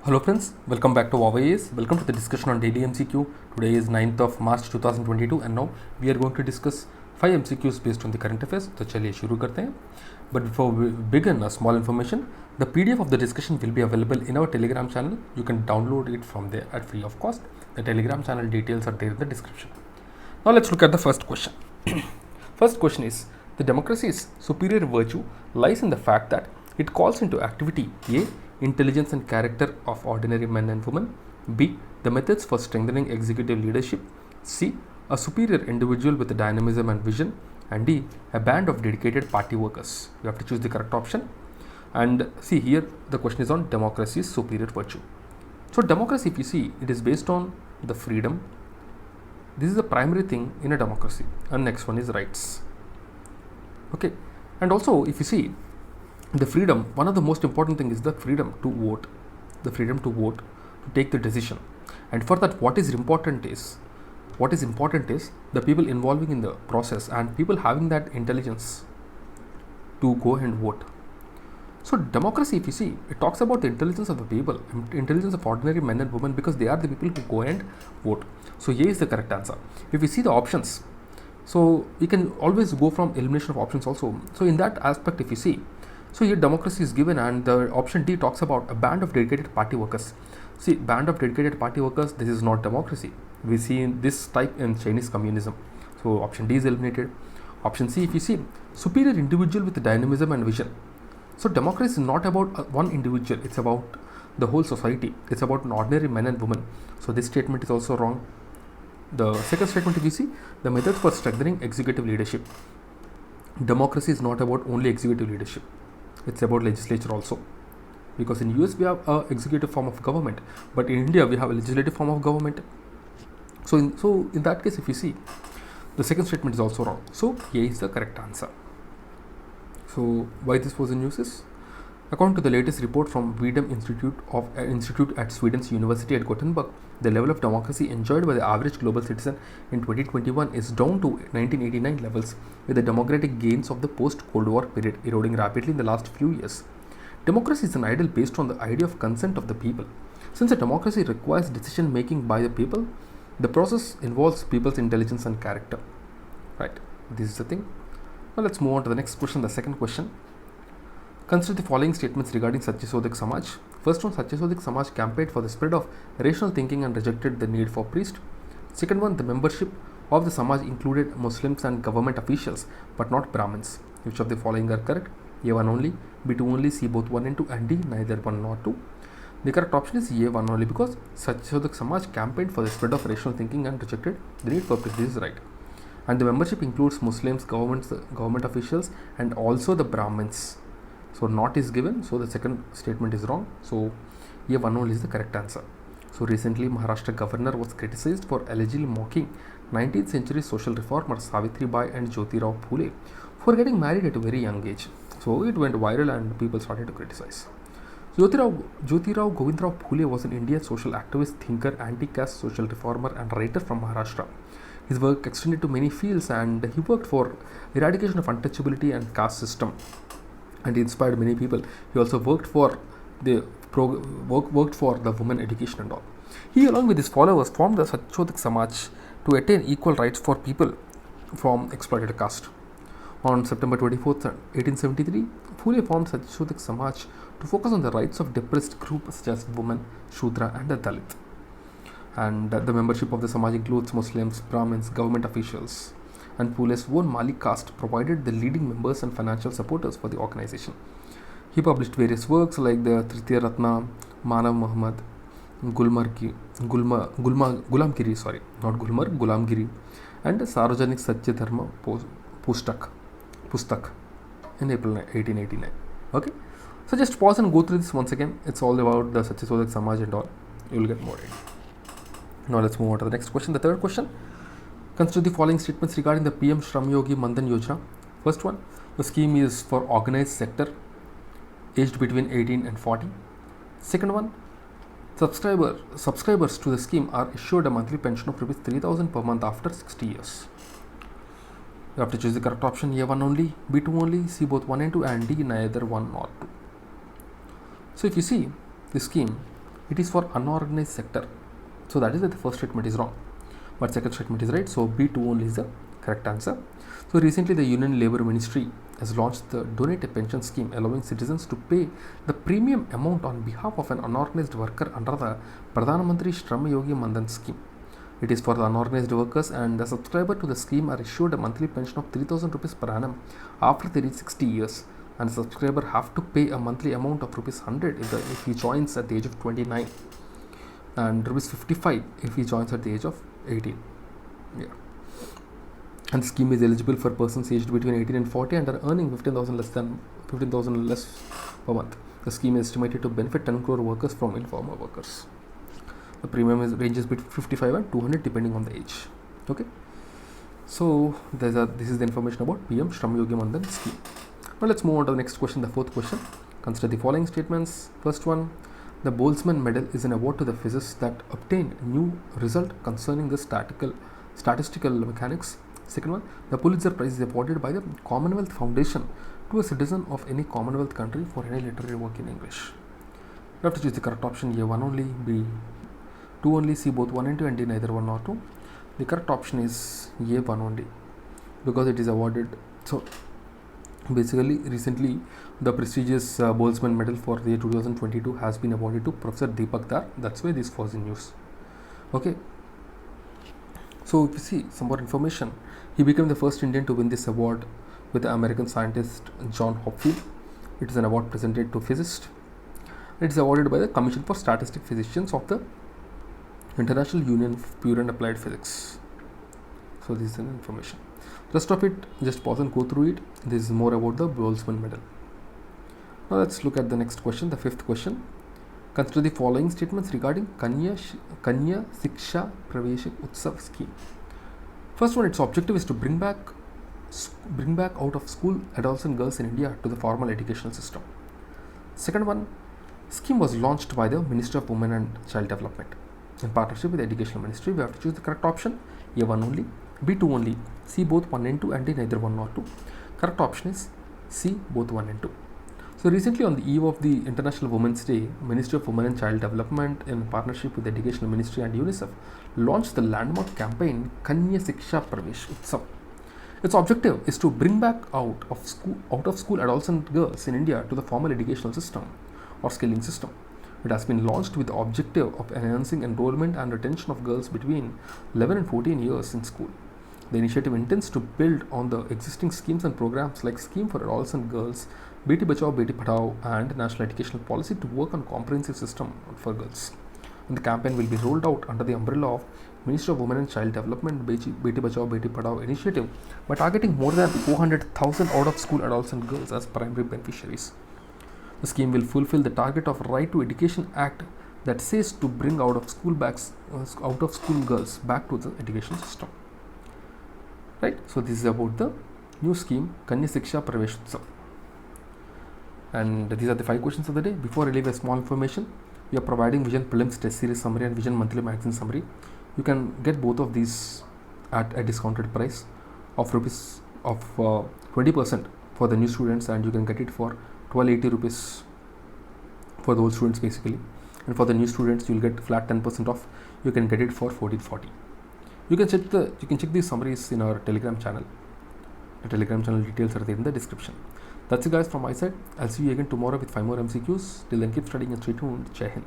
Hello friends, welcome back to VOWIAS. Welcome to the discussion on daily MCQ. Today is 9th of March 2022 and now we are going to discuss 5 MCQs based on the current affairs. तो चलिए शुरू करते हैं. But before we begin, a small information. The PDF of the discussion will be available in our Telegram channel. You can download it from there at free of cost. The Telegram channel details are there in the description. Now let's look at the first question. First question is, the democracy's superior virtue lies in the fact that it calls into activity A. Intelligence and character of ordinary men and women. B. The methods for strengthening executive leadership. C. A superior individual with dynamism and vision. And D. A band of dedicated party workers. You have to choose the correct option. And see here, the question is on democracy's superior virtue. So democracy, if you see, it is based on the freedom. This is the primary thing in a democracy. And next one is rights. Okay. And also, if you see, the freedom, one of the most important thing is the freedom to vote, to take the decision. And for that, what is important is the people involving in the process and people having that intelligence to go and vote. So democracy, if you see, it talks about the intelligence of the people, intelligence of ordinary men and women, because they are the people who go and vote. So here is the correct answer. If you see the options, so we can always go from elimination of options also. So in that aspect, if you see, so here democracy is given and the option D talks about a band of dedicated party workers. See, band of dedicated party workers, this is not democracy. We see this type in Chinese communism. So option D is eliminated. Option C, if you see, superior individual with dynamism and vision. So democracy is not about one individual, it's about the whole society. It's about an ordinary men and women. So this statement is also wrong. The second statement, if you see, the methods for strengthening executive leadership. Democracy is not about only executive leadership. It's about legislature also, because in US we have a executive form of government, but in India we have a legislative form of government. So in that case, if you see, the second statement is also wrong. So A is the correct answer. So why this was in use is, according to the latest report from VDM Institute at Sweden's University at Gothenburg, the level of democracy enjoyed by the average global citizen in 2021 is down to 1989 levels, with the democratic gains of the post-Cold War period eroding rapidly in the last few years. Democracy is an ideal based on the idea of consent of the people. Since a democracy requires decision making by the people, the process involves people's intelligence and character. Right, this is the thing. Now let's move on to the next question, the second question. Consider the following statements regarding Satyasodhik Samaj. First one, Satyasodhik Samaj campaigned for the spread of rational thinking and rejected the need for priest. Second one, the membership of the Samaj included Muslims and government officials, but not Brahmins. Which of the following are correct? A1 only, B2 only, C both 1 and 2, and D neither 1 nor 2. The correct option is A1 only, because Satyasodhik Samaj campaigned for the spread of rational thinking and rejected the need for priest. This is right. And the membership includes Muslims, government officials, and also the Brahmins. So not is given, so the second statement is wrong. So A1 only is the correct answer. So recently Maharashtra governor was criticized for allegedly mocking 19th century social reformers Savitribai and Jyotirao Phule for getting married at a very young age. So it went viral and people started to criticize. Jyotirao Govindrao Phule was an Indian social activist, thinker, anti-caste social reformer and writer from Maharashtra. His work extended to many fields and he worked for eradication of untouchability and caste system. And he inspired many people. He also worked for the women education and all. He, along with his followers, formed the Satyasodhik Samaj to attain equal rights for people from exploited caste. On September 24th, 1873, Phule formed Satyasodhik Samaj to focus on the rights of depressed groups such as women, Shudra and the Dalit. And the membership of the Samaj includes Muslims, Brahmins, government officials. And Phule's own Mali caste provided the leading members and financial supporters for the organization. He published various works like the Tritiya Ratna, Manav Muhammad, Gulamgiri, and Sarvajanik Satya Dharma Pustak in April 1889. Okay, so just pause and go through this once again. It's all about the Satyasodhik Samaj and all. You will get more in. Now let's move on to the next question, the third question. Consider the following statements regarding the PM Shram Yogi Mandan Yojana. First one, the scheme is for organized sector aged between 18 and 40. Second one, subscribers to the scheme are assured a monthly pension of Rs 3,000 per month after 60 years. You have to choose the correct option, A1 only, B2 only, C both 1 and 2, and D neither 1 nor 2. So if you see this scheme, it is for unorganized sector. So that is why the first statement is wrong, but second statement is right. So B2 only is the correct answer. So recently the Union Labour Ministry has launched the Donate a Pension scheme, allowing citizens to pay the premium amount on behalf of an unorganized worker under the Pradhan Mantri Shram Yogi Mandan scheme. It is for the unorganized workers, and the subscriber to the scheme are issued a monthly pension of 3,000 rupees per annum after they reach 60 years, and the subscriber have to pay a monthly amount of rupees 100 if he joins at the age of 29, and rupees 55 if he joins at the age of 18. Yeah. And the scheme is eligible for persons aged between 18 and 40 and are earning 15,000 less per month. The scheme is estimated to benefit 10 crore workers from informal workers. The premium ranges between 55 and 200 depending on the age. Okay. So this is the information about PM Shram Yogi Mandan scheme. Now let's move on to the next question, the fourth question. Consider the following statements. First one, the Boltzmann medal is an award to the physicists that obtain new result concerning the statistical mechanics. Second one, the Pulitzer Prize is awarded by the Commonwealth Foundation to a citizen of any Commonwealth country for any literary work in English. You have to choose the correct option. A 1 only, B 2 only, C both 1 and 2, and D neither 1 nor 2. The correct option is A 1 only, because it is awarded. So basically recently the prestigious Boltzmann medal for the year 2022 has been awarded to Professor Deepak Dar. That's why this was in news. Okay. So if you see some more information, he became the first Indian to win this award with the American scientist John Hopfield. It is an award presented to physicists. It is awarded by the Commission for Statistic Physicians of the International Union of Pure and Applied Physics. So this is an information. Rest of it, just pause and go through it. This is more about the Boltzmann medal. Now let's look at the next question, the fifth question. Consider the following statements regarding Kanya Siksha Pravesh Utsav scheme. First one, its objective is to bring back out of school adolescent girls in India to the formal educational system. Second one, scheme was launched by the Ministry of Women and Child Development in partnership with the Educational Ministry. We have to choose the correct option. A 1 only, B 2 only, C both 1 and 2, and D neither 1 nor 2. Correct option is C both 1 and 2. So recently on the eve of the International Women's Day, Ministry of Women and Child Development in partnership with the Educational Ministry and UNICEF launched the landmark campaign Kanya Siksha Pravesh Utsav. Its objective is to bring back out of school adolescent girls in India to the formal educational system or skilling system. It has been launched with the objective of enhancing enrollment and retention of girls between 11 and 14 years in school. The initiative intends to build on the existing schemes and programs like Scheme for Adolescent Girls, Beti Bachao Beti Padhao, and National Educational Policy to work on comprehensive system for girls. And the campaign will be rolled out under the umbrella of Ministry of Women and Child Development Beti Bachao Beti Padhao initiative by targeting more than 400,000 out-of-school adolescent girls as primary beneficiaries. The scheme will fulfill the target of Right to Education Act that says to bring out-of-school girls back to the education system. Right? So this is about the new scheme Kanya Siksha Pravesh Utsav. And these are the 5 questions of the day. Before I leave a small information, we are providing Vision Prelims Test Series Summary and Vision Monthly Magazine Summary. You can get both of these at a discounted price of 20% for the new students, and you can get it for 1280 rupees for the old students basically. And for the new students, you will get flat 10% off. You can get it for 1440. You can check these summaries in our Telegram channel. The Telegram channel details are there in the description. That's it guys from my side. I'll see you again tomorrow with 5 more MCQs. Till then, keep studying and stay tuned. Jai Hind.